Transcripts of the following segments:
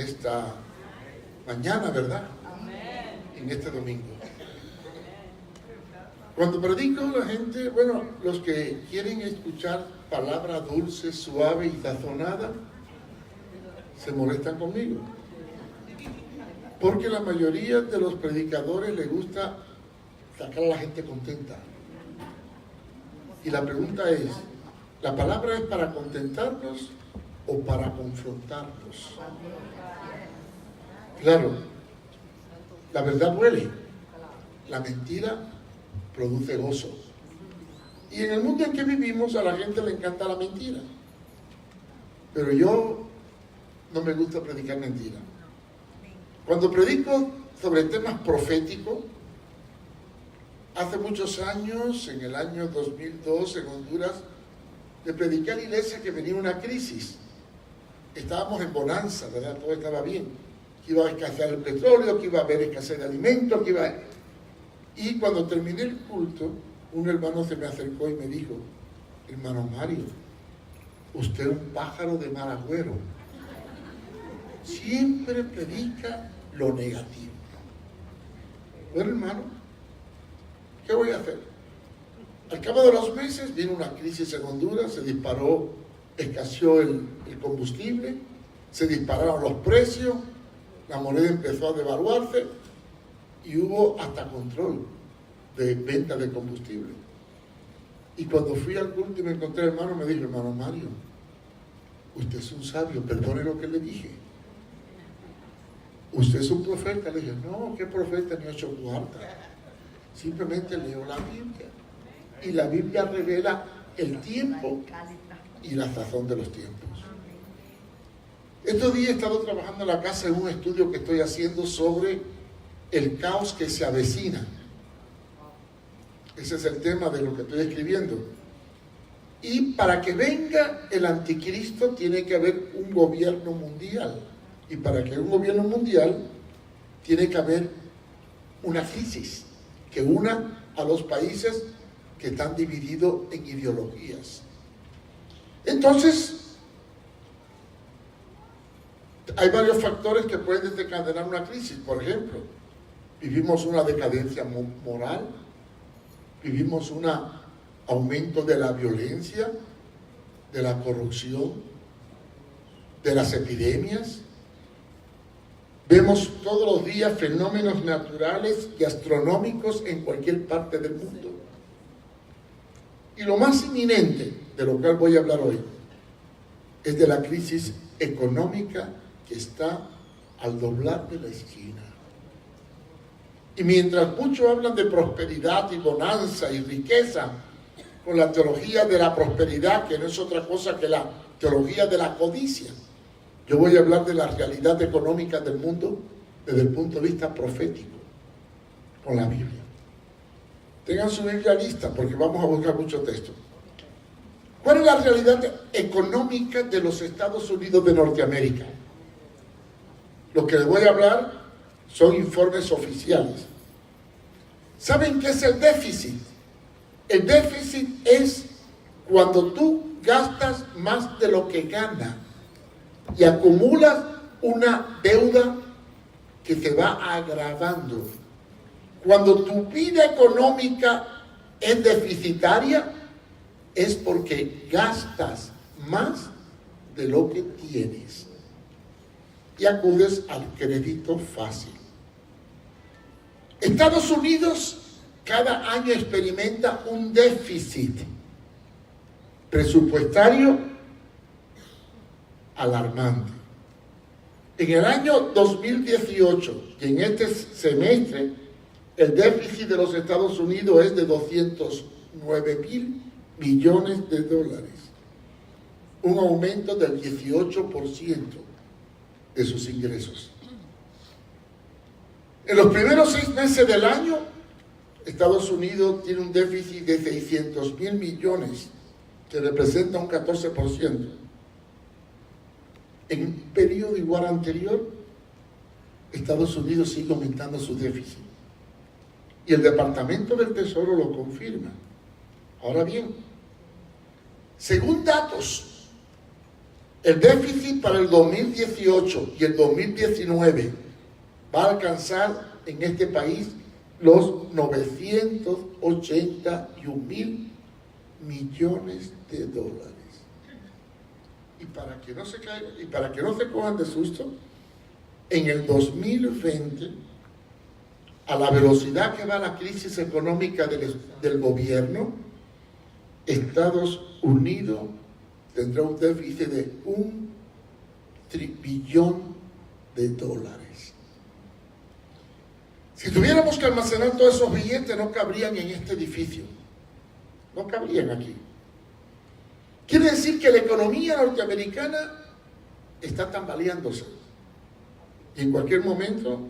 esta mañana, ¿verdad? En este domingo. Cuando predico, la gente, bueno, los que quieren escuchar palabra dulce, suave y sazonada, se molestan conmigo. Porque la mayoría de los predicadores les gusta sacar a la gente contenta. Y la pregunta es, ¿la palabra es para contentarnos o para confrontarnos? Claro, la verdad duele, la mentira produce gozo. Y en el mundo en que vivimos a la gente le encanta la mentira. Pero yo no me gusta predicar mentira. Cuando predico sobre temas proféticos, hace muchos años, en el año 2002 en Honduras, le prediqué a la iglesia que venía una crisis. Estábamos en bonanza, ¿verdad? Todo estaba bien. Que iba a escasear el petróleo, que iba a haber escasez de alimentos, que iba a... Y cuando terminé el culto, un hermano se me acercó y me dijo, hermano Mario, usted es un pájaro de mal agüero. Siempre predica lo negativo. Bueno, hermano, ¿qué voy a hacer? Al cabo de los meses vino una crisis en Honduras, se disparó, escaseó el combustible, se dispararon los precios, la moneda empezó a devaluarse y hubo hasta control de venta de combustible. Y cuando fui al culto y me encontré al hermano, me dijo, hermano Mario, usted es un sabio, perdone lo que le dije. ¿Usted es un profeta? Le dije, no, ¿qué profeta ni 8 cuartas? Simplemente leo la Biblia. Y la Biblia revela el tiempo y la sazón de los tiempos. Estos días he estado trabajando en la casa en un estudio que estoy haciendo sobre el caos que se avecina. Ese es el tema de lo que estoy escribiendo. Y para que venga el anticristo tiene que haber un gobierno mundial. Y para que haya un gobierno mundial tiene que haber una crisis que una a los países que están divididos en ideologías. Entonces, hay varios factores que pueden desencadenar una crisis. Por ejemplo, vivimos una decadencia moral, vivimos un aumento de la violencia, de la corrupción, de las epidemias. Vemos todos los días fenómenos naturales y astronómicos en cualquier parte del mundo. Y lo más inminente, de lo cual voy a hablar hoy, es de la crisis económica que está al doblar de la esquina. Y mientras muchos hablan de prosperidad y bonanza y riqueza, con la teología de la prosperidad, que no es otra cosa que la teología de la codicia, yo voy a hablar de la realidad económica del mundo desde el punto de vista profético, con la Biblia. Tengan su Biblia lista porque vamos a buscar mucho texto. ¿Cuál es la realidad económica de los Estados Unidos de Norteamérica? Lo que les voy a hablar son informes oficiales. ¿Saben qué es el déficit? El déficit es cuando tú gastas más de lo que ganas y acumulas una deuda que se va agravando. Cuando tu vida económica es deficitaria, es porque gastas más de lo que tienes y acudes al crédito fácil. Estados Unidos cada año experimenta un déficit presupuestario alarmante. En el año 2018 y en este semestre, el déficit de los Estados Unidos es de 209,000 millones de dólares, un aumento del 18% de sus ingresos. En los primeros 6 meses del año, Estados Unidos tiene un déficit de 600,000 millones, que representa un 14%. En un periodo igual anterior, Estados Unidos sigue aumentando su déficit. Y el Departamento del Tesoro lo confirma. Ahora bien, según datos El déficit para el 2018 y el 2019 va a alcanzar en este país los 981.000 millones de dólares. Y para que no se caigan, y para que no se cojan de susto, en el 2020, a la velocidad que va la crisis económica del gobierno, Estados Unidos tendrá un déficit de $1 trillón. Si tuviéramos que almacenar todos esos billetes, no cabrían en este edificio, no cabrían aquí. Quiere decir que la economía norteamericana está tambaleándose y en cualquier momento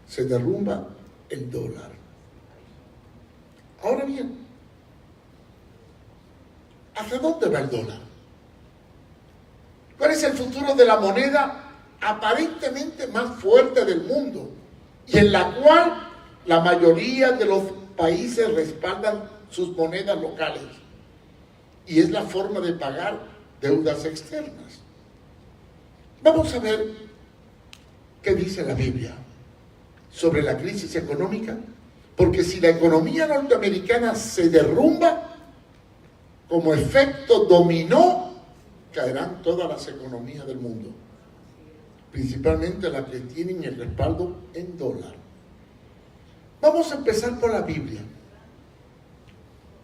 se derrumba el dólar. Ahora bien, ¿hacia dónde va el dólar? ¿Cuál es el futuro de la moneda aparentemente más fuerte del mundo y en la cual la mayoría de los países respaldan sus monedas locales? Y es la forma de pagar deudas externas. Vamos a ver qué dice la Biblia sobre la crisis económica, porque si la economía norteamericana se derrumba, como efecto dominó, caerán todas las economías del mundo, principalmente las que tienen el respaldo en dólar. Vamos a empezar por la Biblia.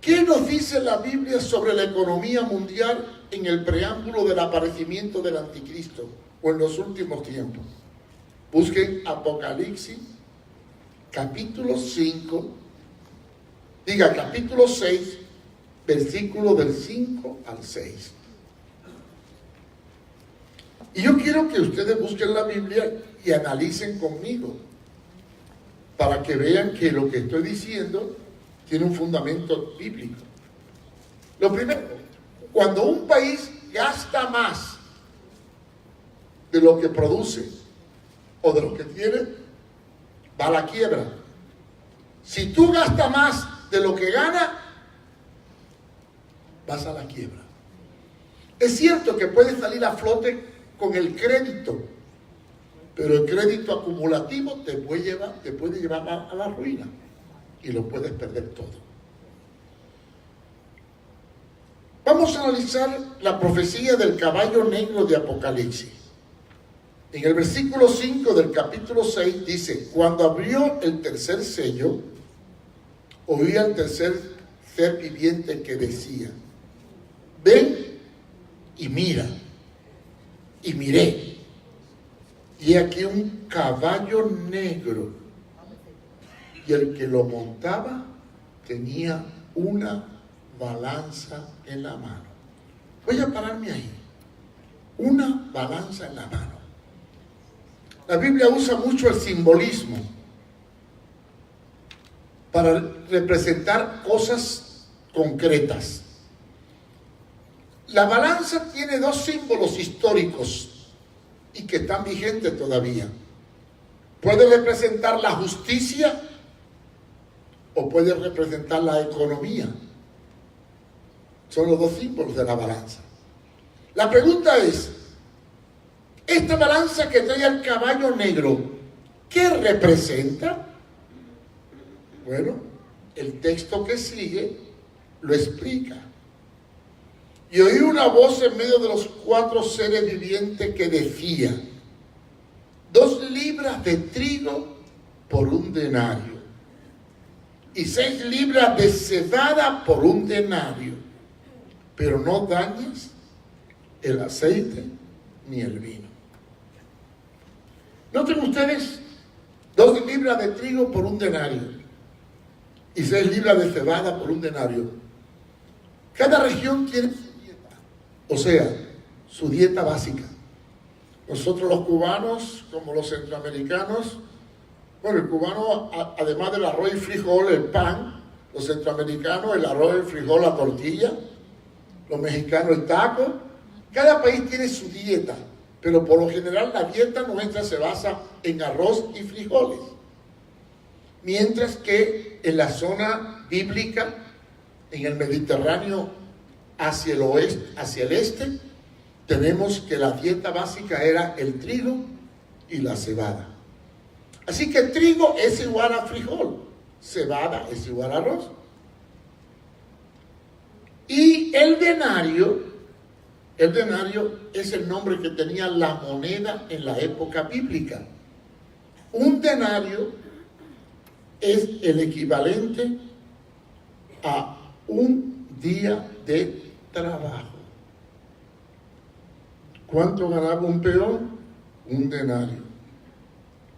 ¿Qué nos dice la Biblia sobre la economía mundial en el preámbulo del aparecimiento del anticristo o en los últimos tiempos? Busquen Apocalipsis, capítulo 5, capítulo 6, versículo del 5 al 6. Y yo quiero que ustedes busquen la Biblia y analicen conmigo, para que vean que lo que estoy diciendo tiene un fundamento bíblico. Lo primero, cuando un país gasta más de lo que produce o de lo que tiene, va a la quiebra. Si tú gastas más de lo que ganas, vas a la quiebra. Es cierto que puedes salir a flote con el crédito, pero el crédito acumulativo te puede llevar a la ruina y lo puedes perder todo. Vamos a analizar la profecía del caballo negro de Apocalipsis. En el versículo 5 del capítulo 6 dice: cuando abrió el tercer sello, oí al tercer ser viviente que decía: ven y mira. Y miré, y aquí un caballo negro, y el que lo montaba tenía una balanza en la mano. Voy a pararme ahí. Una balanza en la mano. La Biblia usa mucho el simbolismo para representar cosas concretas. La balanza tiene dos símbolos históricos y que están vigentes todavía. Puede representar la justicia o puede representar la economía. Son los dos símbolos de la balanza. La pregunta es, esta balanza que trae el caballo negro, ¿qué representa? Bueno, el texto que sigue lo explica. Y oí una voz en medio de los 4 seres vivientes que decía: 2 libras de trigo por 1 denario, y 6 libras de cebada por 1 denario, pero no dañes el aceite ni el vino. Noten ustedes, 2 libras de trigo por 1 denario, y 6 libras de cebada por 1 denario. Cada región tiene, o sea, su dieta básica. Nosotros los cubanos, como los centroamericanos, bueno, el cubano, además del arroz y frijol, el pan, los centroamericanos, el arroz, el frijol, la tortilla, los mexicanos, el taco. Cada país tiene su dieta, pero por lo general la dieta nuestra se basa en arroz y frijoles. Mientras que en la zona bíblica, en el Mediterráneo, hacia el oeste, hacia el este, tenemos que la dieta básica era el trigo y la cebada. Así que trigo es igual a frijol, cebada es igual a arroz. Y el denario es el nombre que tenía la moneda en la época bíblica. Un denario es el equivalente a un día de trabajo. ¿Cuánto ganaba un peón? Un denario.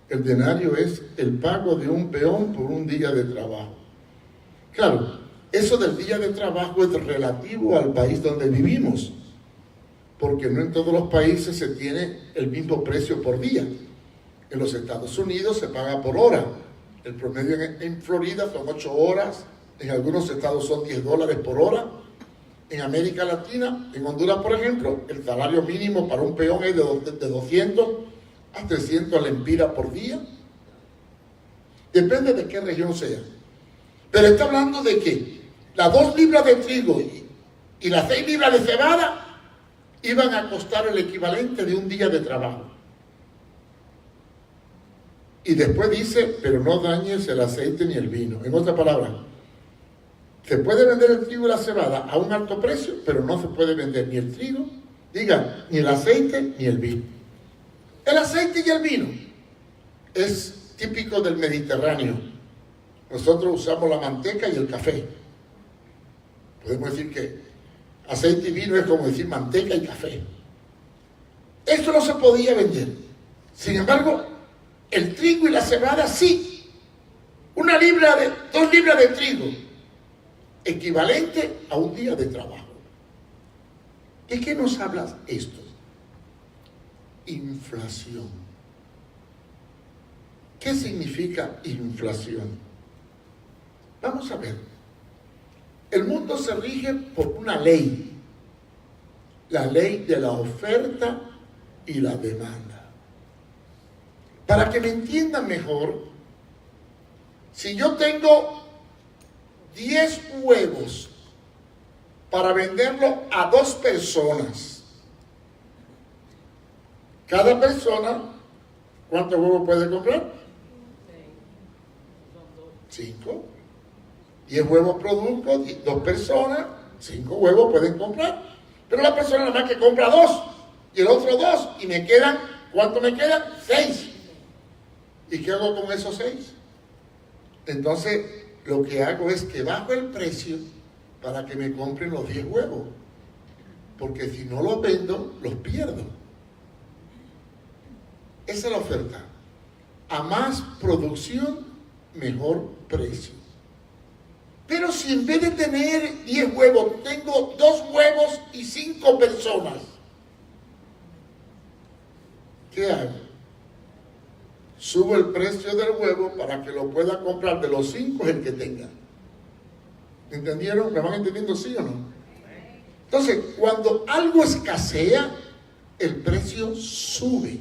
El denario es el pago de un peón por un día de trabajo. Claro, eso del día de trabajo es relativo al país donde vivimos, porque no en todos los países se tiene el mismo precio por día. En los Estados Unidos se paga por hora. El promedio en Florida son 8 horas, en algunos estados son $10 por hora. En América Latina, en Honduras, por ejemplo, el salario mínimo para un peón es de 200 a 300 lempiras por día. Depende de qué región sea. Pero está hablando de que las 2 libras de trigo y las 6 libras de cebada iban a costar el equivalente de un día de trabajo. Y después dice, pero no dañes el aceite ni el vino. En otras palabras, se puede vender el trigo y la cebada a un alto precio, pero no se puede vender ni el trigo, ni el aceite, ni el vino. El aceite y el vino es típico del Mediterráneo. Nosotros usamos la manteca y el café. Podemos decir que aceite y vino es como decir manteca y café. Esto no se podía vender. Sin embargo, el trigo y la cebada sí. 2 libras de trigo, equivalente a un día de trabajo. ¿De qué nos habla esto? Inflación. ¿Qué significa inflación? Vamos a ver. El mundo se rige por una ley. La ley de la oferta y la demanda. Para que me entiendan mejor, si yo tengo 10 huevos para venderlo a 2 personas, cada persona, ¿cuántos huevos puede comprar? 5. 10 huevos produzco, 2 personas, 5 huevos pueden comprar. Pero la persona nada más que compra 2 y el otro 2 y me quedan, ¿cuánto me quedan? 6. ¿Y qué hago con esos 6? Entonces, lo que hago es que bajo el precio para que me compren los 10 huevos. Porque si no los vendo, los pierdo. Esa es la oferta. A más producción, mejor precio. Pero si en vez de tener 10 huevos, tengo 2 huevos y 5 personas, ¿qué hago? Subo el precio del huevo para que lo pueda comprar. De los 5 es el que tenga. ¿Entendieron? ¿Me van entendiendo, sí o no? Entonces, cuando algo escasea, el precio sube.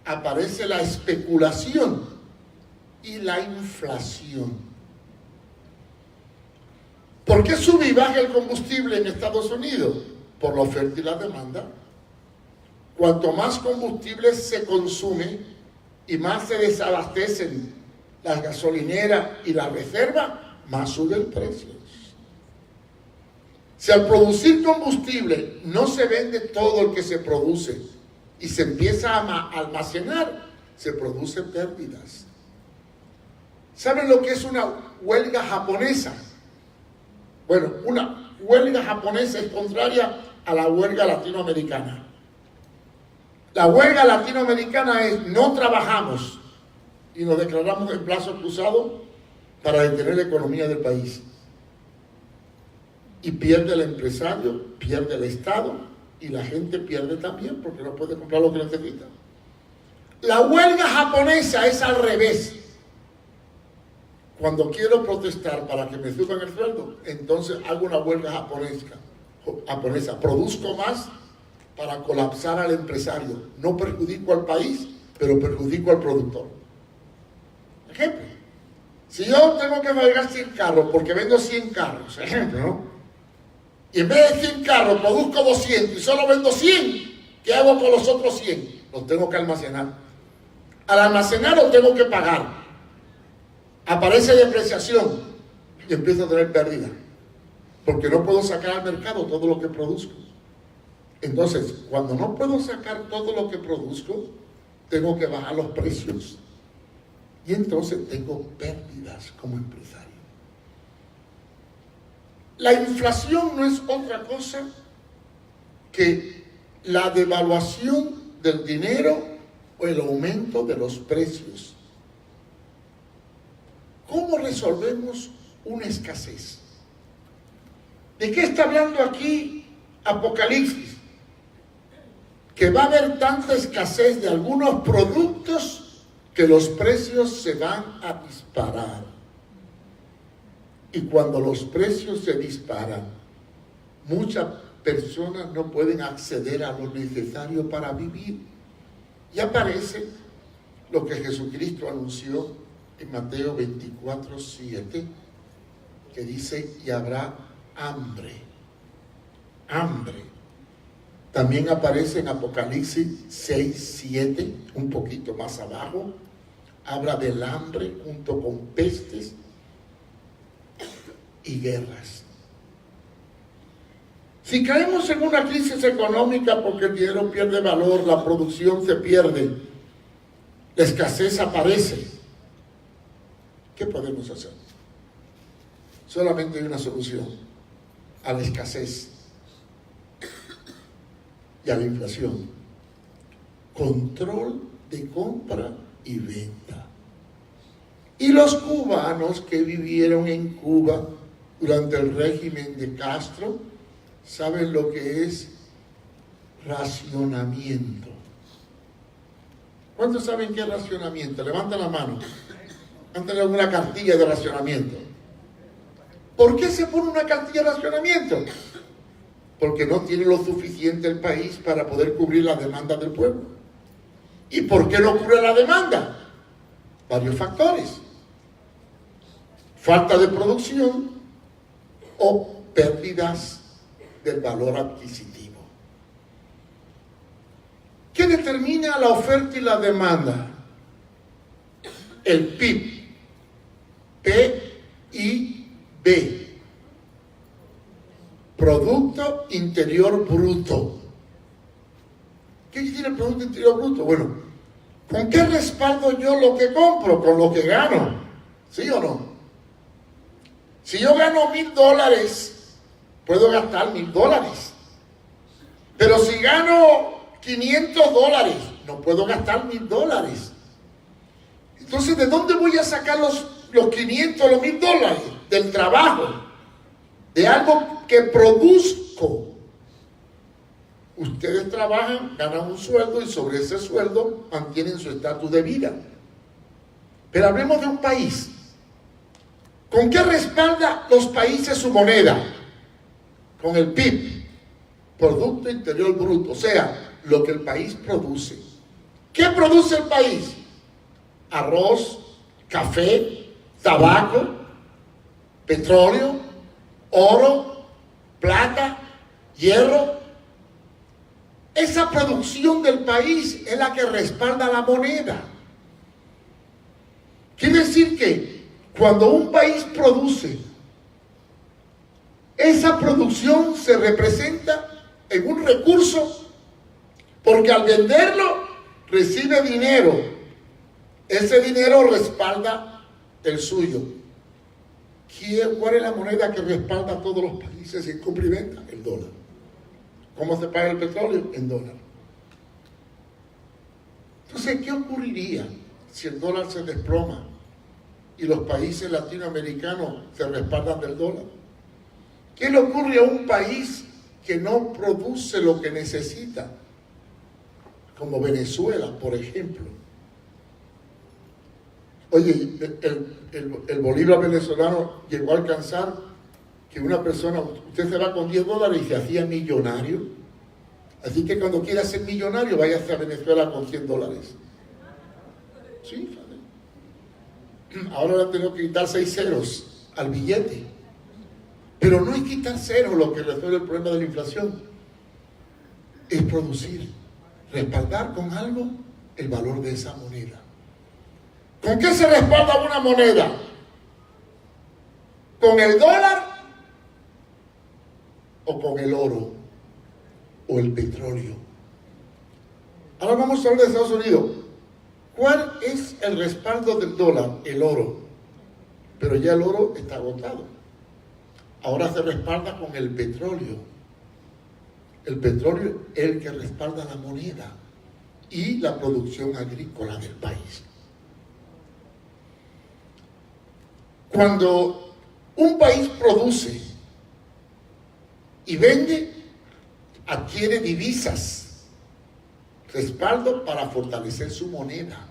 Aparece la especulación y la inflación. ¿Por qué sube y baja el combustible en Estados Unidos? Por la oferta y la demanda. Cuanto más combustible se consume y más se desabastecen las gasolineras y la reserva, más sube el precio. Si al producir combustible no se vende todo el que se produce y se empieza a almacenar, se producen pérdidas. ¿Saben lo que es una huelga japonesa? Bueno, una huelga japonesa es contraria a la huelga latinoamericana. La huelga latinoamericana es no trabajamos y nos declaramos en plazo cruzado para detener la economía del país. Y pierde el empresario, pierde el Estado y la gente pierde también porque no puede comprar lo que necesita. La huelga japonesa es al revés. Cuando quiero protestar para que me suban el sueldo, entonces hago una huelga japonesa. Produzco más para colapsar al empresario. No perjudico al país, pero perjudico al productor. Ejemplo. Si yo tengo que pagar 100 carros porque vendo 100 carros, ejemplo, ¿no? y en vez de 100 carros produzco 200 y solo vendo 100, ¿qué hago con los otros 100? Los tengo que almacenar. Al almacenar los tengo que pagar. Aparece depreciación y empiezo a tener pérdida, porque no puedo sacar al mercado todo lo que produzco. Entonces, cuando no puedo sacar todo lo que produzco, tengo que bajar los precios. Y entonces tengo pérdidas como empresario. La inflación no es otra cosa que la devaluación del dinero o el aumento de los precios. ¿Cómo resolvemos una escasez? ¿De qué está hablando aquí Apocalipsis? Que va a haber tanta escasez de algunos productos que los precios se van a disparar. Y cuando los precios se disparan, muchas personas no pueden acceder a lo necesario para vivir. Y aparece lo que Jesucristo anunció en Mateo 24:7, que dice, y habrá hambre. Hambre. También aparece en Apocalipsis 6:7, un poquito más abajo, habla del hambre junto con pestes y guerras. Si caemos en una crisis económica porque el dinero pierde valor, la producción se pierde, la escasez aparece, ¿qué podemos hacer? Solamente hay una solución a la escasez y a la inflación: control de compra y venta. Y los cubanos que vivieron en Cuba durante el régimen de Castro saben lo que es racionamiento. ¿Cuántos saben qué es racionamiento? Levanten la mano. Mándale alguna cartilla de racionamiento. ¿Por qué se pone una cartilla de racionamiento? Porque no tiene lo suficiente el país para poder cubrir la demanda del pueblo. ¿Y por qué no cubre la demanda? Varios factores: falta de producción o pérdidas del valor adquisitivo. ¿Qué determina la oferta y la demanda? El PIB. PIB. Producto Interior Bruto. ¿Qué tiene el Producto Interior Bruto? Bueno, ¿con qué respaldo yo lo que compro? Con lo que gano. ¿Sí o no? Si yo gano $1,000, puedo gastar $1,000. Pero si gano $500, no puedo gastar $1,000. Entonces, ¿de dónde voy a sacar los 500, los $1,000? Del trabajo, de algo que produzco. Ustedes trabajan, ganan un sueldo y sobre ese sueldo mantienen su estatus de vida. Pero hablemos de un país. ¿Con qué respalda los países su moneda? Con el PIB, Producto Interior Bruto, o sea, lo que el país produce. ¿Qué produce el país? Arroz, café, tabaco, petróleo, oro, plata, hierro. Esa producción del país es la que respalda la moneda. Quiere decir que cuando un país produce, esa producción se representa en un recurso, porque al venderlo recibe dinero. Ese dinero respalda el suyo. ¿Cuál es la moneda que respalda a todos los países en compra y venta? El dólar. ¿Cómo se paga el petróleo? En dólar. Entonces, ¿qué ocurriría si el dólar se desploma y los países latinoamericanos se respaldan del dólar? ¿Qué le ocurre a un país que no produce lo que necesita? Como Venezuela, por ejemplo. Oye, el bolívar venezolano llegó a alcanzar que una persona, usted se va con $10 y se hacía millonario. Así que cuando quiera ser millonario, váyase a Venezuela con $100. Sí, ahora le tengo que quitar 6 ceros al billete. Pero no es quitar cero lo que resuelve el problema de la inflación. Es producir, respaldar con algo el valor de esa moneda. ¿Con qué se respalda una moneda? ¿Con el dólar o con el oro o el petróleo? Ahora vamos a hablar de Estados Unidos. ¿Cuál es el respaldo del dólar? El oro. Pero ya el oro está agotado. Ahora se respalda con el petróleo. El petróleo es el que respalda la moneda y la producción agrícola del país. Cuando un país produce y vende, adquiere divisas, respaldo para fortalecer su moneda.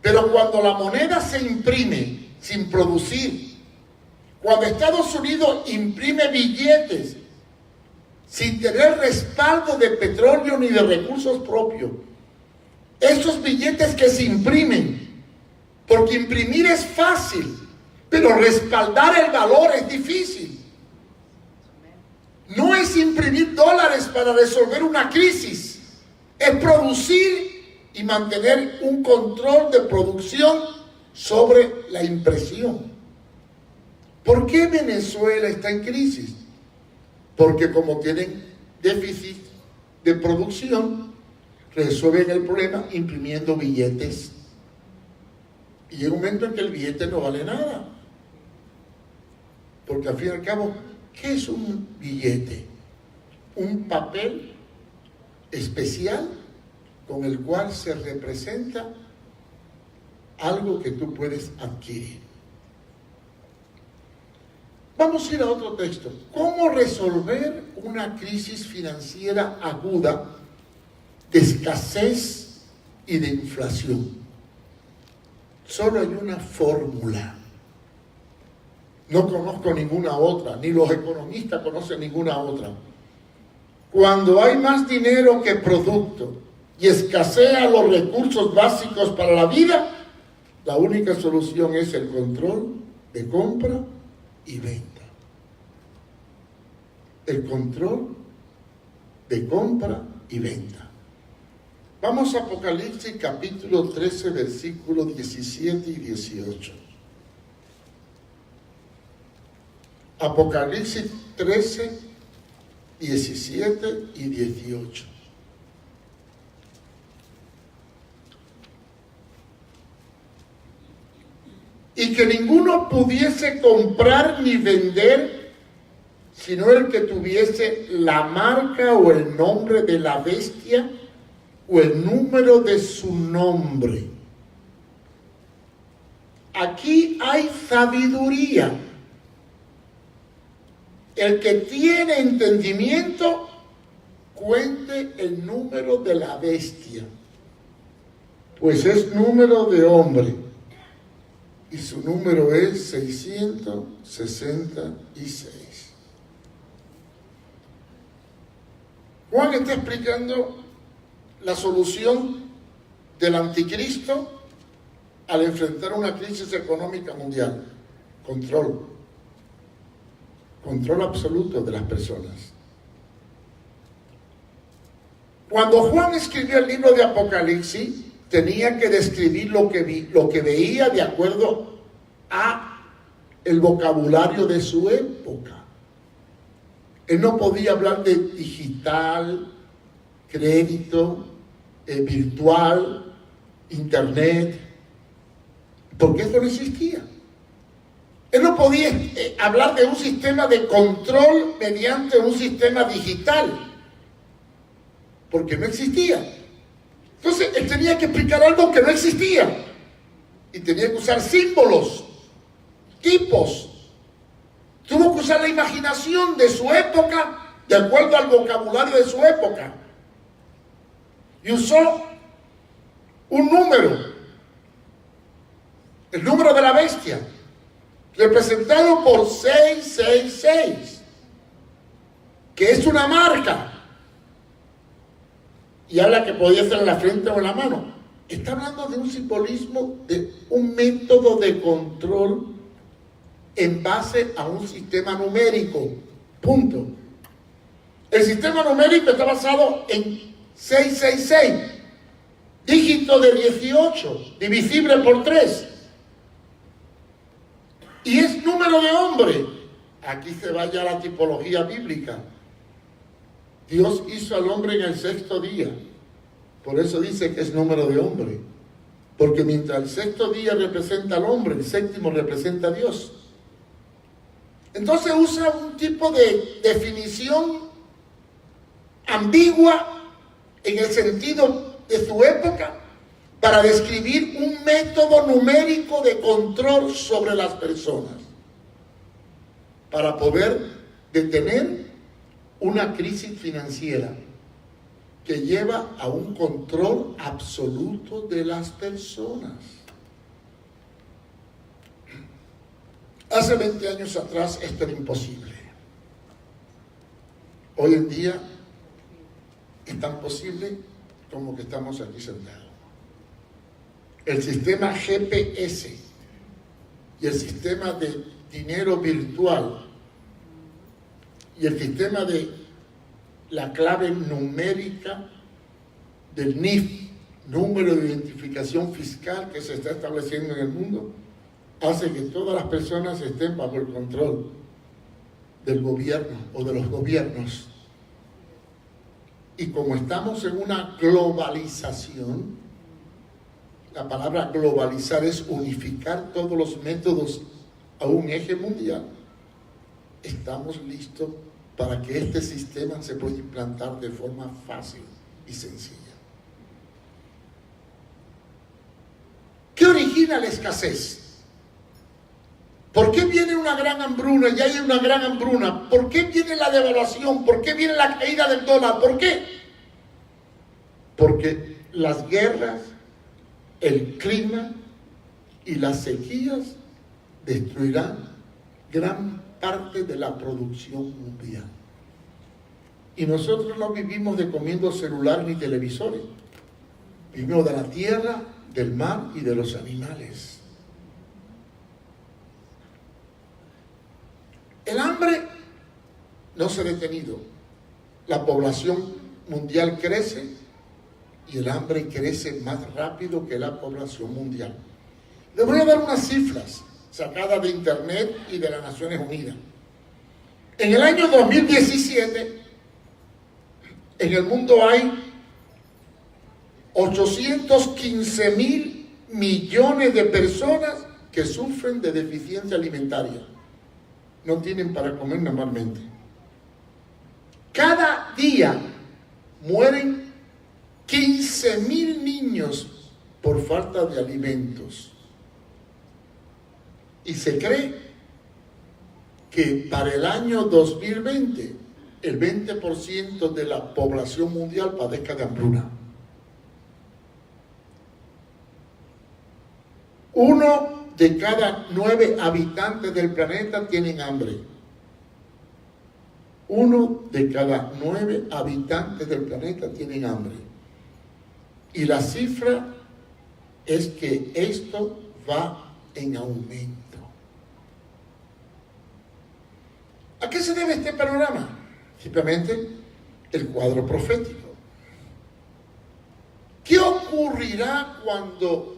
Pero cuando la moneda se imprime sin producir, cuando Estados Unidos imprime billetes sin tener respaldo de petróleo ni de recursos propios, esos billetes que se imprimen, porque imprimir es fácil, pero respaldar el valor es difícil. No es imprimir dólares para resolver una crisis, es producir y mantener un control de producción sobre la impresión. ¿Por qué Venezuela está en crisis? Porque como tienen déficit de producción, resuelven el problema imprimiendo billetes. Y llega un momento en que el billete no vale nada. Porque al fin y al cabo, ¿qué es un billete? Un papel especial con el cual se representa algo que tú puedes adquirir. Vamos a ir a otro texto. ¿Cómo resolver una crisis financiera aguda de escasez y de inflación? Solo hay una fórmula. No conozco ninguna otra, ni los economistas conocen ninguna otra. Cuando hay más dinero que producto y escasea los recursos básicos para la vida, la única solución es el control de compra y venta. El control de compra y venta. Vamos a Apocalipsis capítulo 13, versículos 17 y 18. Apocalipsis 13, 17 y 18. Y que ninguno pudiese comprar ni vender, sino el que tuviese la marca o el nombre de la bestia o el número de su nombre. Aquí hay sabiduría. El que tiene entendimiento, cuente el número de la bestia, pues es número de hombre, y su número es 666. Juan está explicando la solución del anticristo al enfrentar una crisis económica mundial. Control absoluto de las personas. Cuando Juan escribió el libro de Apocalipsis, tenía que describir lo que veía de acuerdo a el vocabulario de su época. Él no podía hablar de digital, crédito, virtual, internet, porque eso no existía. Él no podía hablar de un sistema de control mediante un sistema digital, porque no existía. Entonces, él tenía que explicar algo que no existía. Y tenía que usar símbolos, tipos. Tuvo que usar la imaginación de su época, de acuerdo al vocabulario de su época. Y usó un número, el número de la bestia, representado por 666, que es una marca. Y habla que podía ser en la frente o en la mano. Está hablando de un simbolismo, de un método de control en base a un sistema numérico. Punto. El sistema numérico está basado en 666, dígito de 18, divisible por 3. Y es número de hombre. Aquí se va ya la tipología bíblica. Dios hizo al hombre en el 6º día. Por eso dice que es número de hombre. Porque mientras el 6º día representa al hombre, el 7º representa a Dios. Entonces usa un tipo de definición ambigua en el sentido de su época para describir un método numérico de control sobre las personas, para poder detener una crisis financiera que lleva a un control absoluto de las personas. Hace 20 años atrás esto era imposible. Hoy en día es tan posible como que estamos aquí sentados. El sistema GPS y el sistema de dinero virtual y el sistema de la clave numérica del NIF, número de identificación fiscal que se está estableciendo en el mundo, hace que todas las personas estén bajo el control del gobierno o de los gobiernos. Y como estamos en una globalización, la palabra globalizar es unificar todos los métodos a un eje mundial, estamos listos para que este sistema se pueda implantar de forma fácil y sencilla. ¿Qué origina la escasez? ¿Por qué viene una gran hambruna? Ya hay una gran hambruna. ¿Por qué viene la devaluación? ¿Por qué viene la caída del dólar? ¿Por qué? Porque las guerras, el clima y las sequías destruirán gran parte de la producción mundial. Y nosotros no vivimos de comiendo celular ni televisores. Vivimos de la tierra, del mar y de los animales. El hambre no se ha detenido. La población mundial crece y el hambre crece más rápido que la población mundial. Les voy a dar unas cifras sacadas de Internet y de las Naciones Unidas. En el año 2017, en el mundo hay 815,000 millones de personas que sufren de deficiencia alimentaria. No tienen para comer normalmente. Cada día mueren 15,000 niños por falta de alimentos. Y se cree que para el año 2020 el 20% de la población mundial padezca de hambruna. 1 de cada 9 habitantes del planeta tienen hambre. 1 de cada 9 habitantes del planeta tienen hambre. Y la cifra es que esto va en aumento. ¿A qué se debe este panorama? Simplemente el cuadro profético. ¿Qué ocurrirá cuando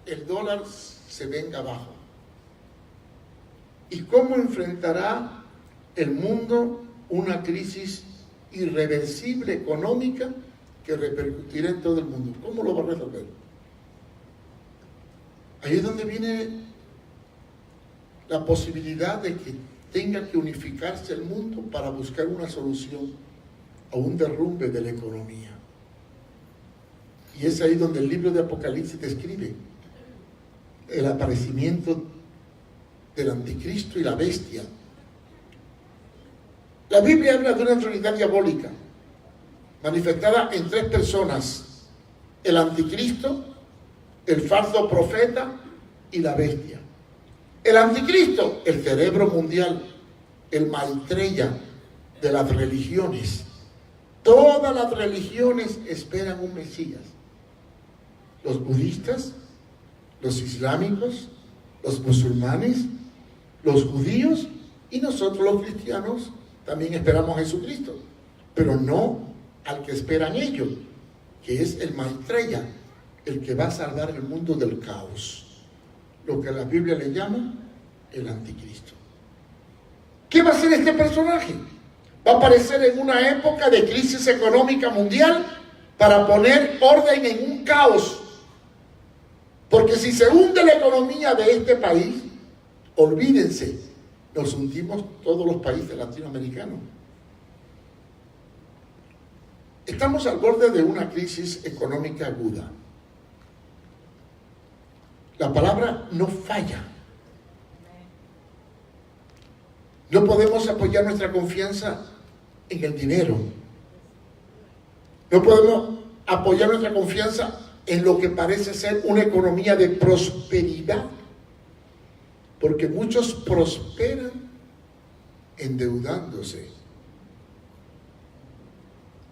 el dólar se venga abajo? ¿Y cómo enfrentará el mundo una crisis irreversible económica que repercutirá en todo el mundo? ¿Cómo lo va a resolver? Ahí es donde viene la posibilidad de que tenga que unificarse el mundo para buscar una solución a un derrumbe de la economía. Y es ahí donde el libro de Apocalipsis describe el aparecimiento del anticristo y la bestia. La Biblia habla de una trinidad diabólica manifestada en 3 personas: el anticristo, el falso profeta y la bestia. El anticristo, el cerebro mundial, el Maitreya de las religiones. Todas las religiones esperan un Mesías. Los budistas, los islámicos, los musulmanes, los judíos y nosotros los cristianos también esperamos a Jesucristo, pero no al que esperan ellos, que es el Maitreya, el que va a salvar el mundo del caos, lo que la Biblia le llama el anticristo. ¿Qué va a hacer este personaje? Va a aparecer en una época de crisis económica mundial para poner orden en un caos. Porque si se hunde la economía de este país, olvídense, nos hundimos todos los países latinoamericanos. Estamos al borde de una crisis económica aguda. La palabra no falla. No podemos apoyar nuestra confianza en el dinero. No podemos apoyar nuestra confianza en lo que parece ser una economía de prosperidad. Porque muchos prosperan endeudándose.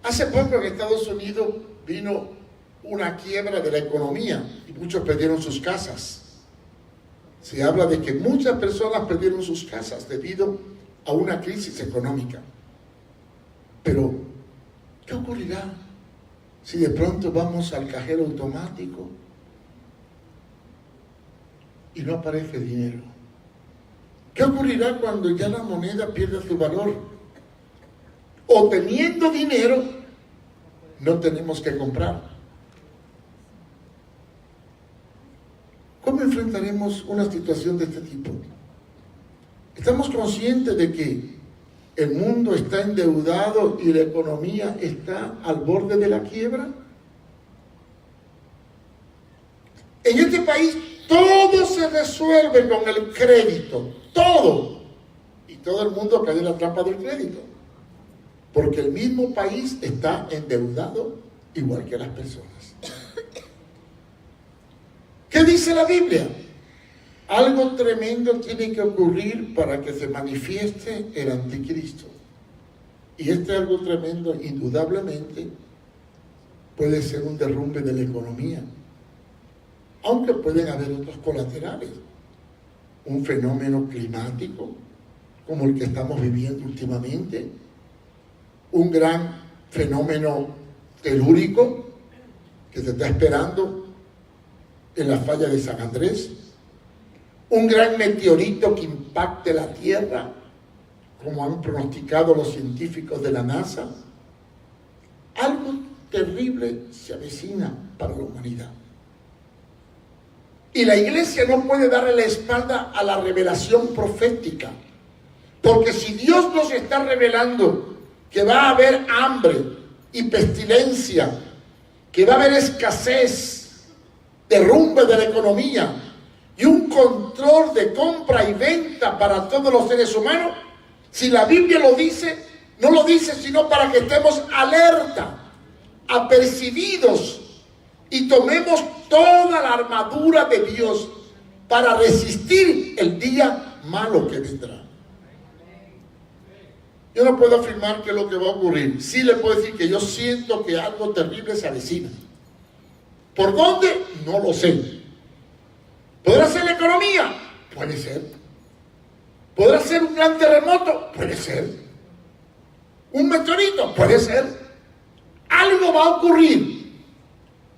Hace poco en Estados Unidos vino una quiebra de la economía y muchos perdieron sus casas. Se habla de que muchas personas perdieron sus casas debido a una crisis económica. Pero, ¿qué ocurrirá si de pronto vamos al cajero automático y no aparece dinero? ¿Qué ocurrirá cuando ya la moneda pierde su valor? O teniendo dinero, no tenemos que comprar. ¿Cómo enfrentaremos una situación de este tipo? ¿Estamos conscientes de que el mundo está endeudado y la economía está al borde de la quiebra? En este país todo se resuelve con el crédito, todo. Y todo el mundo cae en la trampa del crédito. Porque el mismo país está endeudado igual que las personas. ¿Qué dice la Biblia? Algo tremendo tiene que ocurrir para que se manifieste el anticristo. Y este algo tremendo, indudablemente, puede ser un derrumbe de la economía. Aunque pueden haber otros colaterales. Un fenómeno climático, como el que estamos viviendo últimamente. Un gran fenómeno telúrico que se está esperando en la falla de San Andrés, un gran meteorito que impacte la Tierra, como han pronosticado los científicos de la NASA. Algo terrible se avecina para la humanidad. Y la iglesia no puede darle la espalda a la revelación profética, porque si Dios nos está revelando que va a haber hambre y pestilencia, que va a haber escasez, derrumbe de la economía y un control de compra y venta para todos los seres humanos, si la Biblia lo dice, no lo dice sino para que estemos alerta, apercibidos y tomemos toda la armadura de Dios para resistir el día malo que vendrá. Yo no puedo afirmar qué es lo que va a ocurrir. Sí le puedo decir que yo siento que algo terrible se avecina. ¿Por dónde? No lo sé. ¿Podrá ser la economía? Puede ser. ¿Podrá ser un gran terremoto? Puede ser. ¿Un meteorito? Puede ser. Algo va a ocurrir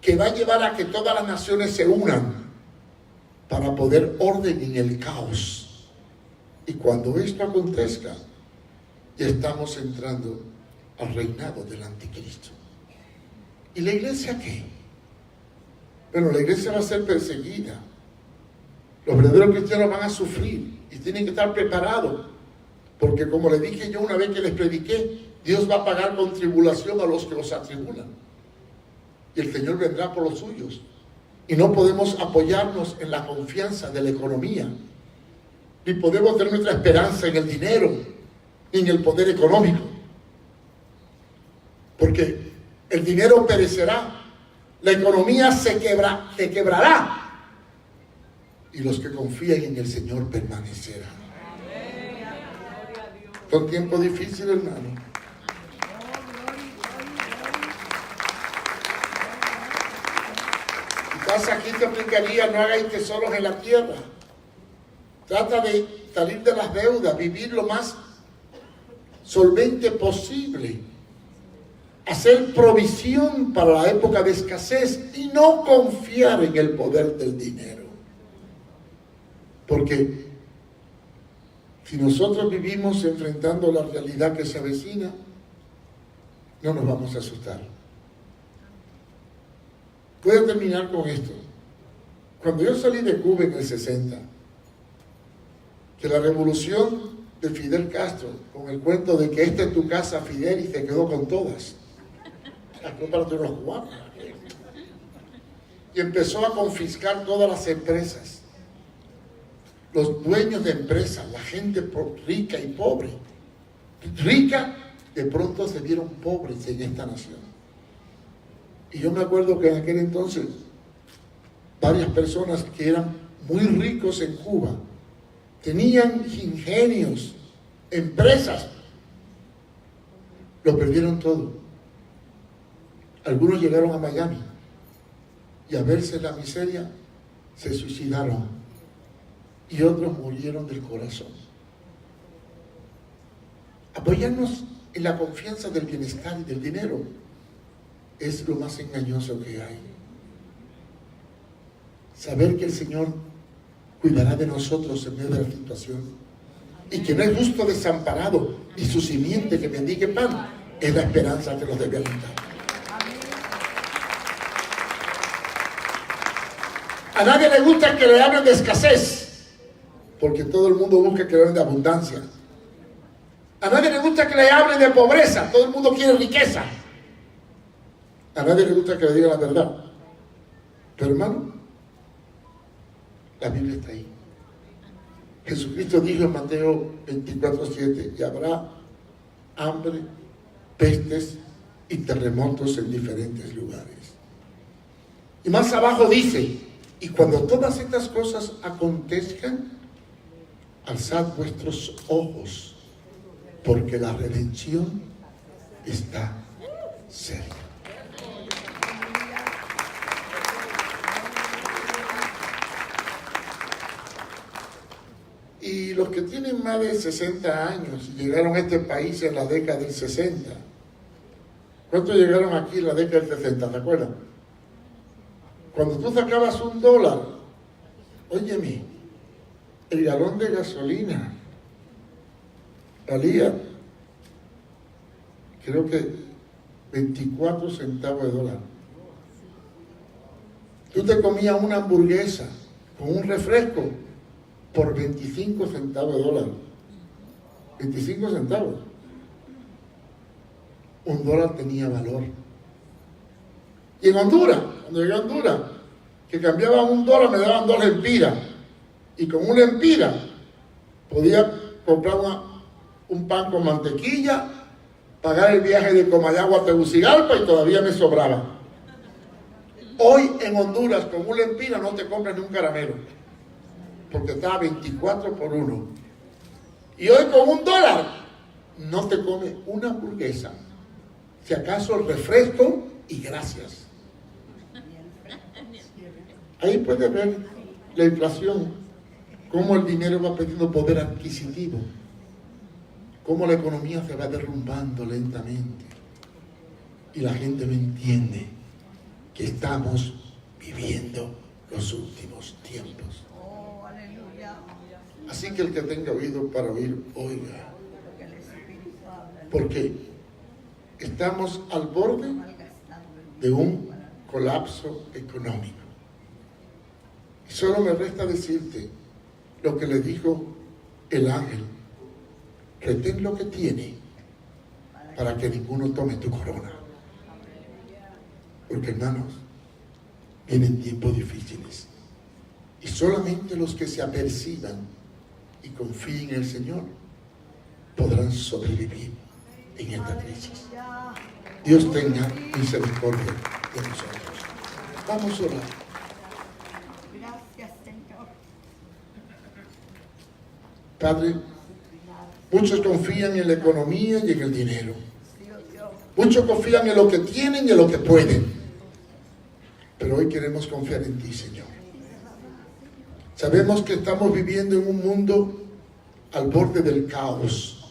que va a llevar a que todas las naciones se unan para poner orden en el caos. Y cuando esto acontezca, ya estamos entrando al reinado del anticristo. ¿Y la iglesia qué? Bueno, la iglesia va a ser perseguida. Los verdaderos cristianos van a sufrir y tienen que estar preparados. Porque como les dije yo una vez que les prediqué, Dios va a pagar con tribulación a los que los atribulan. Y el Señor vendrá por los suyos. Y no podemos apoyarnos en la confianza de la economía. Ni podemos tener nuestra esperanza en el dinero, ni en el poder económico. Porque el dinero perecerá. La economía se quebrará. Y los que confían en el Señor permanecerán. Son tiempos difíciles, hermano. Quizás aquí te aplicaría: no hagáis tesoros en la tierra, trata de salir de las deudas, vivir lo más solvente posible, hacer provisión para la época de escasez y no confiar en el poder del dinero. Porque si nosotros vivimos enfrentando la realidad que se avecina, no nos vamos a asustar. Voy a terminar con esto. Cuando yo salí de Cuba en el 60, que la revolución de Fidel Castro, con el cuento de que esta es tu casa, Fidel, y se quedó con todas. Y empezó a confiscar todas las empresas. Los dueños de empresas, la gente rica y pobre. Rica, de pronto se vieron pobres en esta nación. Y yo me acuerdo que en aquel entonces, varias personas que eran muy ricos en Cuba, tenían ingenios, empresas, lo perdieron todo. Algunos llegaron a Miami y a verse la miseria, se suicidaron. Y otros murieron del corazón. Apoyarnos en la confianza del bienestar y del dinero es lo más engañoso que hay. Saber que el Señor cuidará de nosotros en medio de la situación y que no es justo desamparado ni su simiente que mendigue pan, es la esperanza que nos debe alentar. A nadie le gusta que le hablen de escasez, porque todo el mundo busca que le hablen de abundancia. A nadie le gusta que le hablen de pobreza, todo el mundo quiere riqueza. A nadie le gusta que le digan la verdad. Pero hermano, la Biblia está ahí. Jesucristo dijo en Mateo 24:7, y habrá hambre, pestes y terremotos en diferentes lugares. Y más abajo dice, y cuando todas estas cosas acontezcan, alzad vuestros ojos, porque la redención está cerca. Y los que tienen más de 60 años llegaron a este país en la década del 60. ¿Cuántos llegaron aquí en la década del 60? ¿Te acuerdas? Cuando tú sacabas $1, óyeme, el galón de gasolina valía, creo que 24 centavos de dólar. Tú te comías una hamburguesa con un refresco por 25 centavos de dólar. 25 centavos. $1 tenía valor. Y en Honduras, cuando llegué a Honduras, que cambiaba $1, me daban 2 lempiras. Y con 1 lempira podía comprar un pan con mantequilla, pagar el viaje de Comayagua a Tegucigalpa y todavía me sobraba. Hoy en Honduras, con 1 lempira no te compras ni un caramelo, porque estaba 24 por 1. Y hoy con $1 no te comes una hamburguesa, si acaso el refresco y gracias. Ahí puedes ver la inflación, cómo el dinero va perdiendo poder adquisitivo, cómo la economía se va derrumbando lentamente y la gente no entiende que estamos viviendo los últimos tiempos. Así que el que tenga oído para oír, oiga, porque estamos al borde de un colapso económico. Y solo me resta decirte lo que le dijo el ángel: retén lo que tiene para que ninguno tome tu corona. Porque hermanos, vienen tiempos difíciles y solamente los que se aperciban y confíen en el Señor podrán sobrevivir en esta crisis. Dios tenga misericordia de nosotros. Vamos a orar. Padre, muchos confían en la economía y en el dinero. Muchos confían en lo que tienen y en lo que pueden. Pero hoy queremos confiar en ti, Señor. Sabemos que estamos viviendo en un mundo al borde del caos.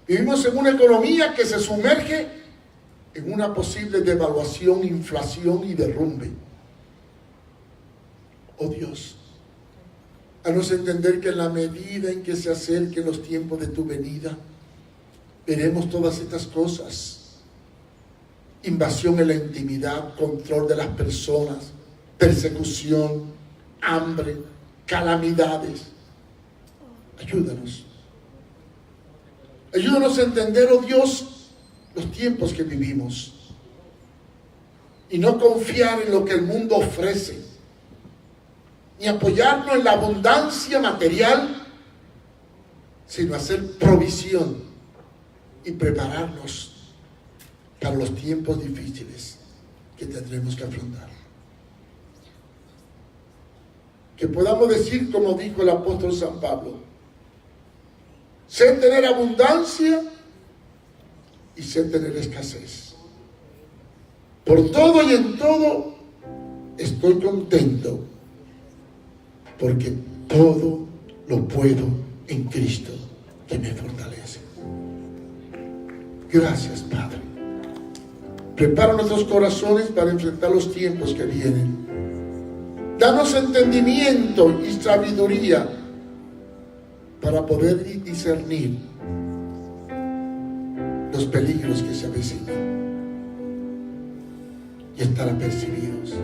Vivimos en una economía que se sumerge en una posible devaluación, inflación y derrumbe. Oh Dios, haznos entender que en la medida en que se acerquen los tiempos de tu venida, veremos todas estas cosas. Invasión en la intimidad, control de las personas, persecución, hambre, calamidades. Ayúdanos. Ayúdanos a entender, oh Dios, los tiempos que vivimos y no confiar en lo que el mundo ofrece, ni apoyarnos en la abundancia material, sino hacer provisión y prepararnos para los tiempos difíciles que tendremos que afrontar. Que podamos decir, como dijo el apóstol San Pablo, sé tener abundancia y sé tener escasez. Por todo y en todo estoy contento, porque todo lo puedo en Cristo que me fortalece. Gracias, Padre. Prepara nuestros corazones para enfrentar los tiempos que vienen. Danos entendimiento y sabiduría para poder discernir los peligros que se avecinan y estar apercibidos.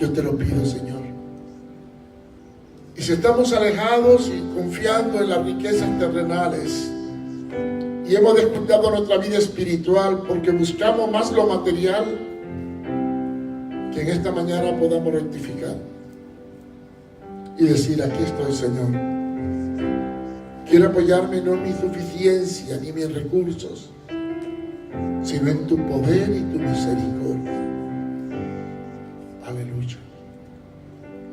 Yo te lo pido, Señor. Y si estamos alejados y confiando en las riquezas terrenales y hemos descuidado nuestra vida espiritual porque buscamos más lo material, que en esta mañana podamos rectificar y decir: aquí estoy, Señor. Quiero apoyarme no en mi suficiencia ni en mis recursos, sino en tu poder y tu misericordia. Aleluya.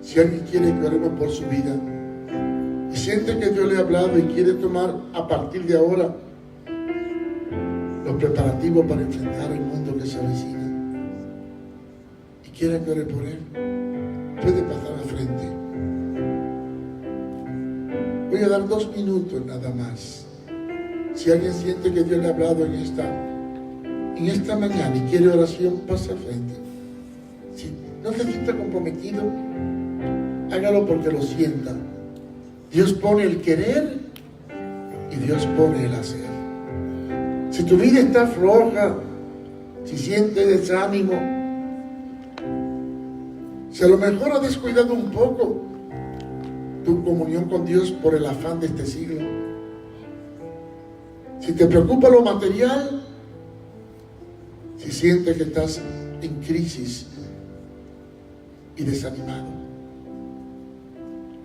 Si alguien quiere que oremos por su vida y siente que Dios le ha hablado y quiere tomar a partir de ahora los preparativos para enfrentar el mundo que se avecina y quiera que ore por él, puede pasar al frente. Voy a dar 2 minutos nada más. Si alguien siente que Dios le ha hablado en esta mañana y quiere oración, pasa al frente. Si no se siente comprometido, hágalo porque lo sienta. Dios pone el querer y Dios pone el hacer. Si tu vida está floja, si sientes desánimo, si a lo mejor has descuidado un poco tu comunión con Dios por el afán de este siglo, si te preocupa lo material, si sientes que estás en crisis y desanimado,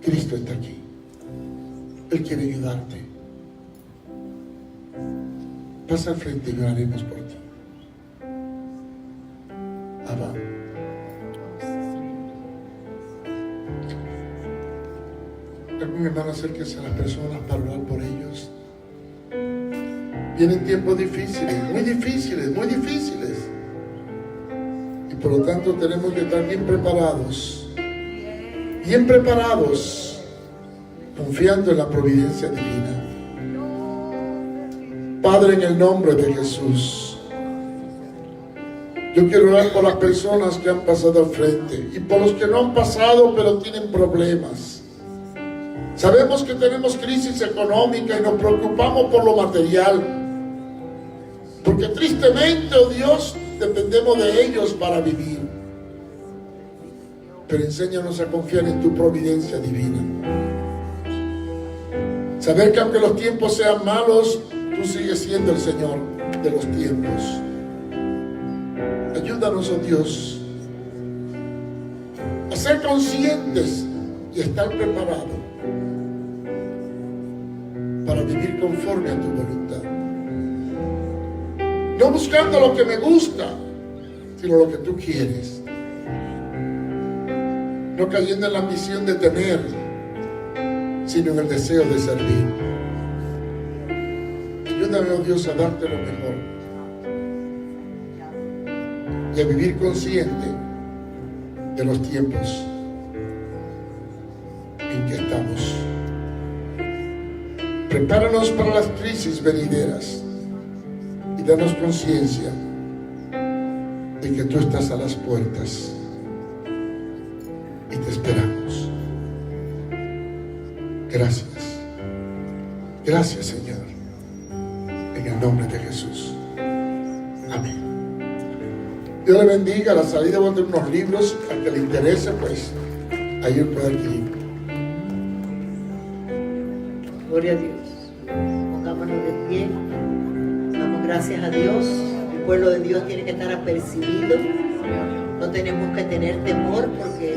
Cristo está aquí. Él quiere ayudarte. Pasa al frente y oraremos por ti. Abba. Algún hermano, acérquese a las personas para orar por ellos. Vienen tiempos difíciles, muy difíciles, muy difíciles. Y por lo tanto tenemos que estar bien preparados, confiando en la providencia divina. Padre, en el nombre de Jesús, yo quiero orar por las personas que han pasado al frente y por los que no han pasado pero tienen problemas. Sabemos que tenemos crisis económica y nos preocupamos por lo material, porque tristemente, oh Dios, dependemos de ellos para vivir. Pero enséñanos a confiar en tu providencia divina. Saber que aunque los tiempos sean malos, tú sigues siendo el Señor de los tiempos. Ayúdanos, oh Dios, a ser conscientes y estar preparados para vivir conforme a tu voluntad. No buscando lo que me gusta, sino lo que tú quieres. No cayendo en la ambición de tener, sino en el deseo de servir. Ayúdame, oh Dios, a darte lo mejor y a vivir consciente de los tiempos en que estamos. Prepáranos para las crisis venideras y danos conciencia de que tú estás a las puertas y te esperamos. Gracias. Gracias, Señor. En el nombre de Jesús. Amén. Dios le bendiga. A la salida voy a tener unos libros. Al que le interese, pues ahí puede adquirir. Gloria a Dios. Pongámonos de pie. Damos gracias a Dios. El pueblo de Dios tiene que estar apercibido. No tenemos que tener temor porque